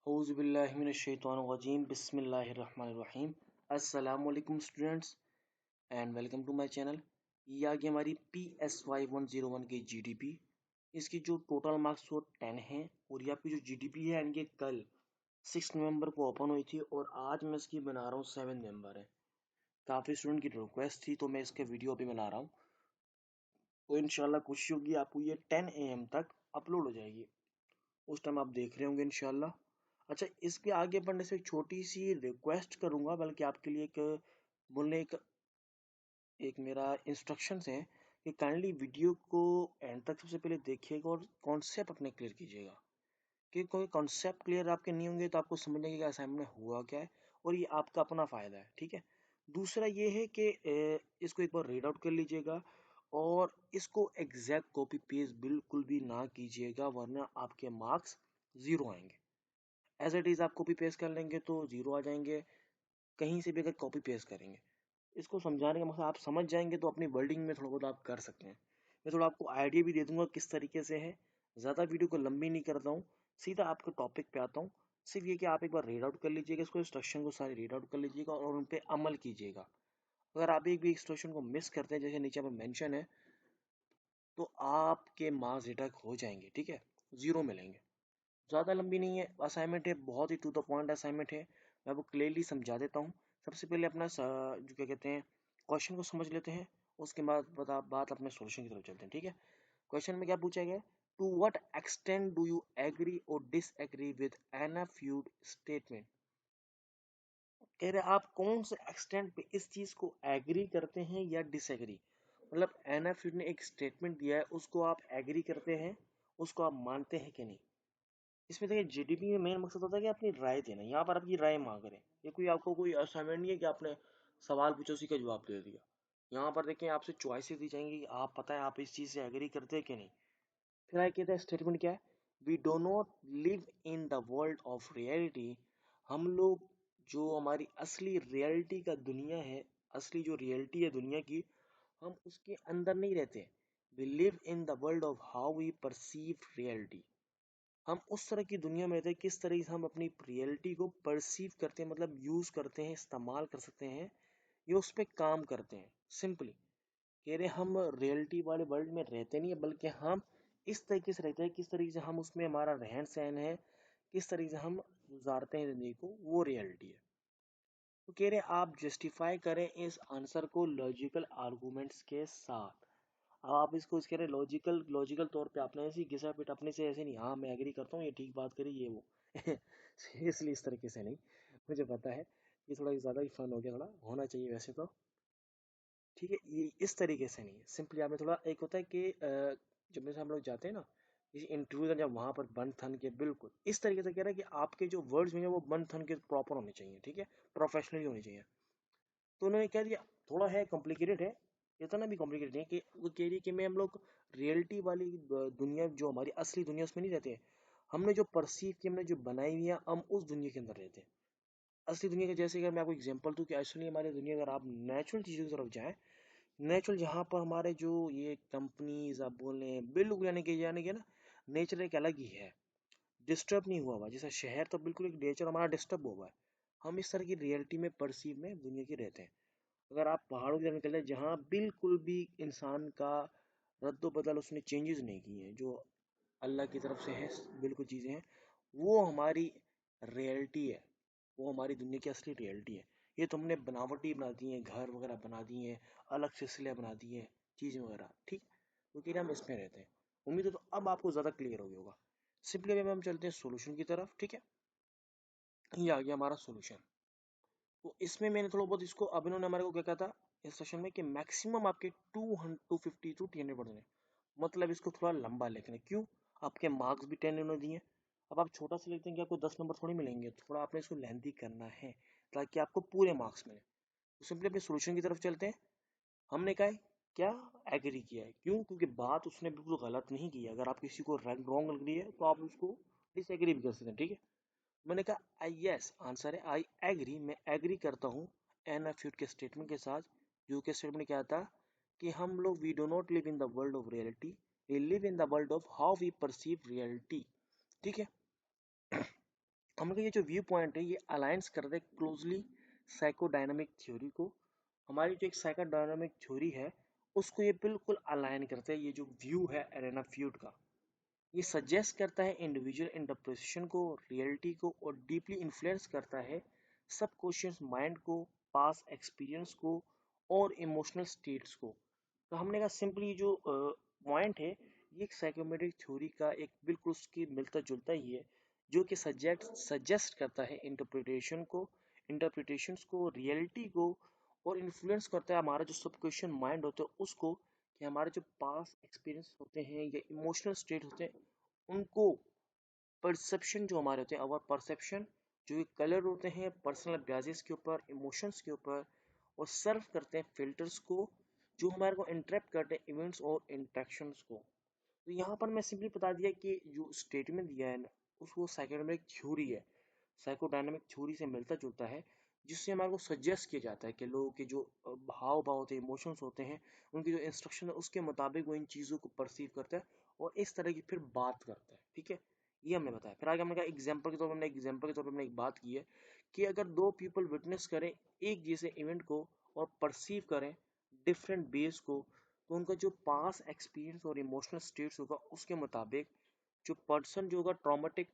औज़ुबिल्लाहिमिनश्शैतानिर्रजीम बिस्मिल्लाहिर्रहमानिर्रहीम। अस्सलाम वालेकुम students and welcome to my channel. ये आ गई हमारी PSY 101 की GDP। इसकी जो टोटल मार्क्स वो 10 हैं और ये आपकी जो GDP है इनके कल 6 नवंबर को ओपन हुई थी और आज मैं इसकी बना रहा हूँ 7 नवंबर है। काफ़ी स्टूडेंट की रिक्वेस्ट थी तो मैं इसके वीडियो अभी बना रहा हूँ। तो इंशाल्लाह कोशिश होगी आपको ये 10 AM तक अपलोड हो जाएगी, उस टाइम आप देख रहे होंगे इंशाल्लाह। अच्छा, इसके आगे बढ़ने से एक छोटी सी रिक्वेस्ट करूंगा, बल्कि आपके लिए एक मेरा इंस्ट्रक्शंस है कि काइंडली वीडियो को एंड तक सबसे पहले देखिएगा और कॉन्सेप्ट अपने क्लियर कीजिएगा। कि कोई कॉन्सेप्ट क्लियर आपके नहीं होंगे तो आपको समझने की असाइनमेंट में हुआ क्या है, और ये आपका अपना फ़ायदा है, ठीक है। दूसरा ये है कि इसको एक बार रीड आउट कर लीजिएगा और इसको एग्जैक्ट कॉपी पेस्ट बिल्कुल भी ना कीजिएगा, वरना आपके मार्क्स ज़ीरो आएंगे। एज इट इज़ आप कॉपी पेस्ट कर लेंगे तो ज़ीरो आ जाएंगे, कहीं से भी अगर कॉपी पेस्ट करेंगे। इसको समझाने का मतलब आप समझ जाएंगे तो अपनी वर्डिंग में थोड़ा बहुत आप कर सकते हैं। मैं थोड़ा आपको आइडिया भी दे दूंगा किस तरीके से है। ज़्यादा वीडियो को लंबी नहीं करता हूँ, सीधा आपके टॉपिक पे आता हूँ। सिर्फ ये कि आप एक बार रीड आउट कर लीजिएगा, इसको इंस्ट्रक्शन को सारे रीड आउट कर लीजिएगा और उन पर अमल कीजिएगा। अगर आप एक भी इंस्ट्रक्शन को मिस करते हैं, जैसे नीचे पर मेंशन है, तो आपके मार्क्स डिडक्ट हो जाएंगे, ठीक है, ज़ीरो मिलेंगे। ज़्यादा लंबी नहीं है असाइनमेंट है, बहुत ही टू द पॉइंट असाइनमेंट है। मैं आपको क्लियरली समझा देता हूँ। सबसे पहले अपना जो क्या कहते हैं क्वेश्चन को समझ लेते हैं, उसके बाद बात अपने सॉल्यूशन की तरफ चलते हैं, ठीक है। क्वेश्चन में क्या पूछा गया है? To what extent do you agree और डिसएग्री विद एना फ्यूड स्टेटमेंट। कह रहे आप कौन से एक्सटेंट पे इस चीज को एग्री करते हैं या डिसएग्री। मतलब एना फ्यूड ने एक स्टेटमेंट दिया है, उसको आप एग्री करते हैं, उसको आप मानते हैं कि नहीं। इसमें देखिए जीडीपी में मेन मकसद होता है कि अपनी राय देना, यहाँ पर आपकी राय मांग रहे हैं। ये कोई आपको कोई असाइनमेंट नहीं है कि आपने सवाल पूछा उसी का जवाब दे दिया। यहाँ पर देखें आपसे चॉइसेस दी जाएंगी कि आप पता है आप इस चीज़ से एग्री करते हैं कि नहीं। फिर आगे कहता है स्टेटमेंट क्या है? We do not live in the world of reality. हम लोग जो हमारी असली रियलिटी का दुनिया है, असली जो रियलिटी है दुनिया की, हम उसके अंदर नहीं रहते। We live in the world of how we perceive reality. हम उस तरह की दुनिया में रहते हैं किस तरह से हम अपनी रियलिटी को परसीव करते हैं, मतलब यूज करते हैं, इस्तेमाल कर सकते हैं या उस पर काम करते हैं। सिंपली कह रहे हम रियलिटी वाले वर्ल्ड में रहते नहीं है, बल्कि हम इस तरीके से रहते हैं, किस तरीके से हम उसमें हमारा रहन सहन है, किस तरीके से हम गुजारते हैं जिंदगी को, वो रियलिटी है। तो कह रहे आप जस्टिफाई करें इस आंसर को लॉजिकल आर्गूमेंट्स के साथ। अब आप इसको इसके रहे लॉजिकल लॉजिकल तौर पे आपने ऐसे घिसा पिट अपने से ऐसे नहीं, हाँ मैं एग्री करता हूँ ये ठीक बात करी ये वो सीरियसली इस तरीके से नहीं। मुझे पता है ये थोड़ा ज़्यादा ही फन हो गया, थोड़ा होना चाहिए वैसे तो, ठीक है। ये इस तरीके से नहीं, सिंपली आपने थोड़ा एक होता है कि जब जैसे हम लोग जाते हैं ना किसी इंटरव्यू, जब वहाँ पर बन थन के बिल्कुल इस तरीके से कह रहा है कि आपके जो वर्ड्स हैं वो बन थन के प्रॉपर होने चाहिए, ठीक है, प्रोफेशनली होने चाहिए। तो उन्होंने कह दिया थोड़ा है कॉम्प्लिकेटेड है, इतना भी कॉम्प्लिकेटेड है कि वो कह रही है कि मैं हम लोग रियलिटी वाली दुनिया जो हमारी असली दुनिया उसमें नहीं रहते हैं। हमने जो परसीव की, हमने जो बनाई हुई है, हम उस दुनिया के अंदर रहते हैं। असली दुनिया के जैसे अगर मैं आपको एग्जांपल दूं कि असली हमारी दुनिया, अगर आप नेचुरल चीज़ों की तरफ जाएं, नेचुरल जहाँ पर हमारे जो ये कंपनीज आप बोल रहे हैं बिल्कुल, यानी कि ना नेचर एक अलग ही है, डिस्टर्ब नहीं हुआ हुआ। जैसा शहर तो बिल्कुल एक नेचर हमारा डिस्टर्ब हुआ है, हम इस तरह की रियलिटी में परसीव में दुनिया की रहते हैं। अगर आप पहाड़ों की तरफ निकल जाए जहाँ बिल्कुल भी इंसान का रद्द बदल उसने चेंजेस नहीं किए हैं, जो अल्लाह की तरफ से है बिल्कुल चीज़ें हैं, वो हमारी रियलिटी है, वो हमारी दुनिया की असली रियलिटी है। ये तो हमने बनावटी बना दी है, घर वगैरह बना दिए हैं, अलग सिलसिले बना दिए हैं, चीज़ें वगैरह, ठीक। क्योंकि हम इसमें रहते हैं। उम्मीद है तो अब आपको ज़्यादा क्लियर हो गया होगा। सिंपली अब हम चलते हैं सोल्यूशन की तरफ, ठीक है। ये आ गया हमारा सोल्यूशन। तो इसमें मैंने थोड़ा बहुत इसको, अब इन्होंने हमारे को क्या कहा था इस सेशन में कि मैक्सिमम आपके 250 टू 300% है। मतलब इसको थोड़ा लंबा लिखना है, क्यों? आपके मार्क्स भी 10 इन्होंने दिए हैं। अब आप छोटा सा लिखते हैं कि आपको 10 नंबर थोड़ी मिलेंगे, थोड़ा आपने इसको लेंथी करना है ताकि आपको पूरे मार्क्स मिले। तो सिंपली अपने सोल्यूशन की तरफ चलते हैं। हमने कहा है क्या, एग्री किया है, क्यों? क्योंकि बात उसने बिल्कुल गलत नहीं की है। अगर आप किसी को रॉन्ग लग रही है तो आप उसको डिसएग्री भी कर सकते हैं, ठीक है। मैंने कहा यस, आंसर है आई एग्री, मैं एग्री करता हूँ एन फ्यूट के स्टेटमेंट के साथ। जो के स्टेटमेंट क्या था कि हम लोग we do not live in the world of reality, we live in the world of how we perceive reality, ठीक है। हम लोग ये जो व्यू पॉइंट है ये अलाइंस करते हैं क्लोजली साइकोडायनामिक थ्योरी को। हमारी जो एक साइकोडायनामिक थ्योरी है उसको ये बिल्कुल अलाइन करते हैं। ये जो व्यू है एरेना फ्यूड का, ये सजेस्ट करता है इंडिविजुअल इंटरप्रिटेशन को, रियलिटी को, और डीपली इन्फ्लुएंस करता है सबकॉन्शियस माइंड को, पास्ट एक्सपीरियंस को, और इमोशनल स्टेट्स को। तो हमने कहा सिंपली जो पॉइंट है ये एक साइकोमेट्रिक थ्योरी का एक बिल्कुल उसकी मिलता जुलता ही है, जो कि सजेस्ट करता है इंटरप्रिटेशंस को, रियलिटी को, और इन्फ्लुएंस करता है हमारा जो सबकॉन्शियस माइंड होता है उसको, कि हमारे जो पास्ट एक्सपीरियंस होते हैं या इमोशनल स्टेट होते हैं उनको, परसेप्शन जो हमारे होते हैं, अवर परसेप्शन जो कि कलर होते हैं पर्सनल ब्याजेस के ऊपर, इमोशंस के ऊपर, और सर्व करते हैं फिल्टर्स को जो हमारे को इंटरप्ट करते हैं इवेंट्स और इंटरेक्शंस को। तो यहाँ पर मैं सिंपली बता दिया कि जो स्टेटमेंट दिया है ना उसको साइकोडायनामिक थ्योरी है, साइकोडायनामिक थ्योरी से मिलता जुलता है, जिससे हमारे को सजेस्ट किया जाता है कि लोगों के जो भाव भाव होते हैं, इमोशंस होते हैं, उनकी जो इंस्ट्रक्शन है उसके मुताबिक वो इन चीज़ों को परसीव करता है और इस तरह की फिर बात करता है। ठीक है, ये हमने बताया। फिर आगे हमने कहा एग्जाम्पल के तौर पर हमने एक बात की है कि अगर दो पीपल विटनेस करें एक जैसे इवेंट को और परसीव करें डिफरेंट बेस को, तो उनका जो पास एक्सपीरियंस और इमोशनल स्टेट्स होगा उसके मुताबिक जो पर्सन जो होगा ट्रॉमेटिक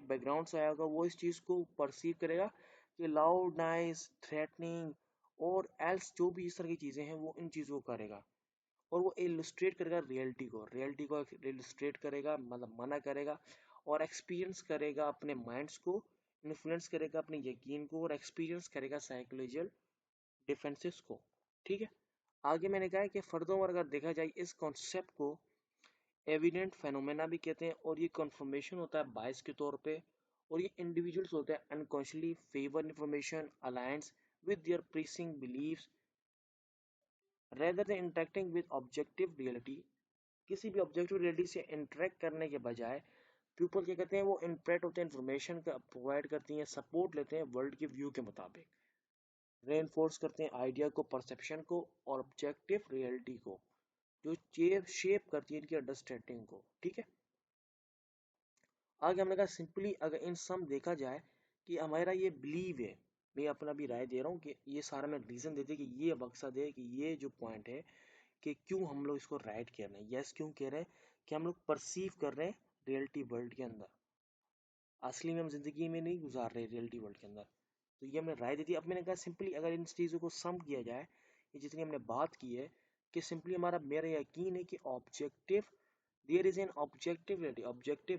बैकग्राउंड से आया होगा वो इस चीज़ को परसीव करेगा कि लाउड नाइस थ्रेटनिंग और एल्स जो भी इस तरह की चीज़ें हैं वो इन चीज़ों को करेगा, और वो इलुस्ट्रेट करेगा रियलिटी को इलुस्ट्रेट करेगा, मतलब मना करेगा, और एक्सपीरियंस करेगा अपने माइंड्स को, इन्फ्लुएंस करेगा अपने यकीन को, और एक्सपीरियंस करेगा साइकोलॉजिकल डिफेंसेस को। ठीक है, आगे मैंने कहा है कि फर्दर अगर देखा जाए इस कॉन्सेप्ट को एविडेंट फेनोमेना भी कहते हैं, और ये कंफर्मेशन होता है बायस के तौर पे, और ये इंडिविजुअल्स होते हैं unconsciously favour information alliance with their preexisting beliefs rather than interacting with objective reality. किसी भी ऑब्जेक्टिव रियलिटी से इंटरेक्ट करने के बजाय पीपल क्या कहते हैं, वो इंटरेक्ट होते हैं, इंफॉर्मेशन का प्रोवाइड करती हैं, सपोर्ट लेते हैं वर्ल्ड के व्यू के मुताबिक, रेनफोर्स करते हैं आइडिया को, परसेप्शन को, और ऑब्जेक्टिव रियलिटी को, जो शेप करती है इनकी अंडरस्टैंडिंग को। ठीक है, आगे हमने कहा सिंपली अगर इन सम देखा जाए कि हमारा ये बिलीव है, मैं अपना भी राय दे रहा हूँ कि ये सारा मैं रीजन देते कि ये मकसद है कि ये जो पॉइंट है कि क्यों हम लोग इसको राइट कर रहे हैं, यस क्यों कह रहे हैं कि हम लोग परसीव कर रहे हैं रियलिटी वर्ल्ड के अंदर, असली में हम जिंदगी में नहीं गुजार रहे रियलिटी वर्ल्ड के अंदर। तो ये हमने राय दी थी। अब मैंने कहा सिंपली अगर इन चीज़ों को सम किया जाए, ये जितनी हमने बात की है, कि सिंपली मेरा यकीन है कि objective there is an objective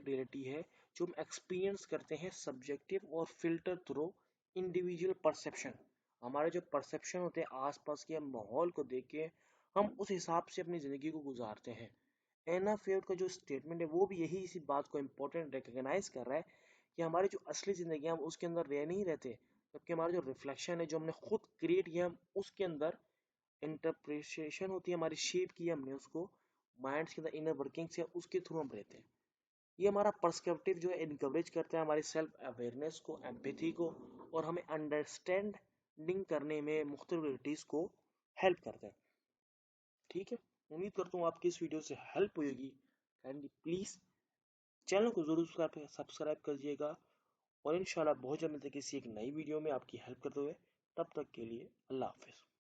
reality है जो हम एक्सपीरियंस करते हैं सब्जेक्टिव और फिल्टर थ्रू इंडिविजुअल परसेप्शन। हमारे जो परसेप्शन होते हैं आसपास के माहौल को देख के हम उस हिसाब से अपनी ज़िंदगी को गुजारते हैं। एना फेल्ड का जो स्टेटमेंट है वो भी यही इसी बात को इम्पोर्टेंट रिकग्नाइज कर रहा है कि हमारी जो असली ज़िंदगी हम उसके अंदर रह नहीं रहते, जबकि हमारा जो रिफ्लेक्शन है जो हमने खुद क्रिएट किया हम उसके अंदर इंटरप्रिटेशन होती है, हमारी शेप की हमने उसको माइंड्स के अंदर इनर वर्किंग से उसके थ्रू हम रहते हैं। ये हमारा पर्सपेक्टिव जो है इनकरेज करता है हमारी सेल्फ अवेयरनेस को, एम्पैथी को, और हमें अंडरस्टैंडिंग करने में मुख्तलिफ रियलिटीज़ को हेल्प करता है। ठीक है, उम्मीद करता हूँ आपकी इस वीडियो से हेल्प होगी। काइंडली प्लीज़ चैनल को ज़रूर सब्सक्राइब करिएगा, और इंशाल्लाह बहुत जल्द मिलते हैं किसी एक नई वीडियो में आपकी हेल्प करते हुए। तब तक के लिए अल्लाह हाफिज़।